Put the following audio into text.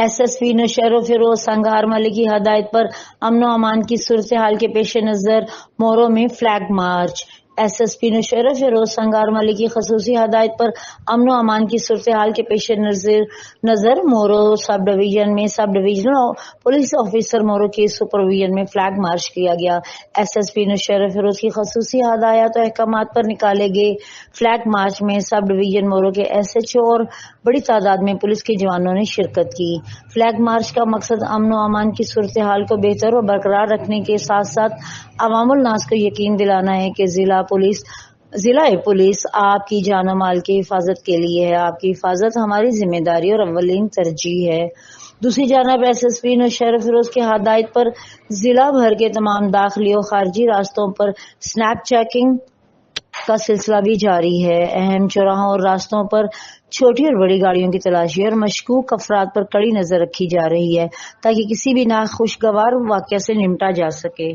S S P نشر و فیروز سنگار ملک کی ہدایت پر امن و امان کی صورتحال کے پیش نظر مورو میں flag march. S S P نشر و فیروز سنگار ملک کی خصوصی ہدایت پر امن و امان کی صورتحال کے پیش نظر مورو سب ڈویژن میں sub divisional police officer Moro کے سپرویژن میں فلیگ مارچ کیا گیا۔ ایس ایس پی نشر و فیروز کی خصوصی ہدایات و احکامات پر نکالے گئے فلیگ مارچ میں سب ڈویژن مورو کے ایس ایچ او اور بڑی تعداد میں پولیس کے جوانوں نے شرکت کی۔ فلیگ مارچ کا مقصد امن و امان کی صورتحال کو بہتر و برقرار رکھنے کے ساتھ ساتھ عوام الناس کو یقین دلانا ہے کہ ضلع پولیس آپ کی جان و مال کی حفاظت کے لیے ہے۔ آپ کی حفاظت ہماری ذمہ داری اور اولین ترجیح ہے۔ دوسری جانب ایس ایس پی نشر و فیروز کی ہدایت پر ضلع بھر کے تمام داخلی و خارجی راستوں پر سنیپ چیکنگ کا سلسلہ بھی جاری ہے۔ اہم چوراہوں اور راستوں پر چھوٹی اور بڑی گاڑیوں کی تلاشی اور مشکوک افراد پر کڑی نظر رکھی جا رہی ہے تاکہ کسی بھی ناخوشگوار واقعہ سے نمٹا جا سکے۔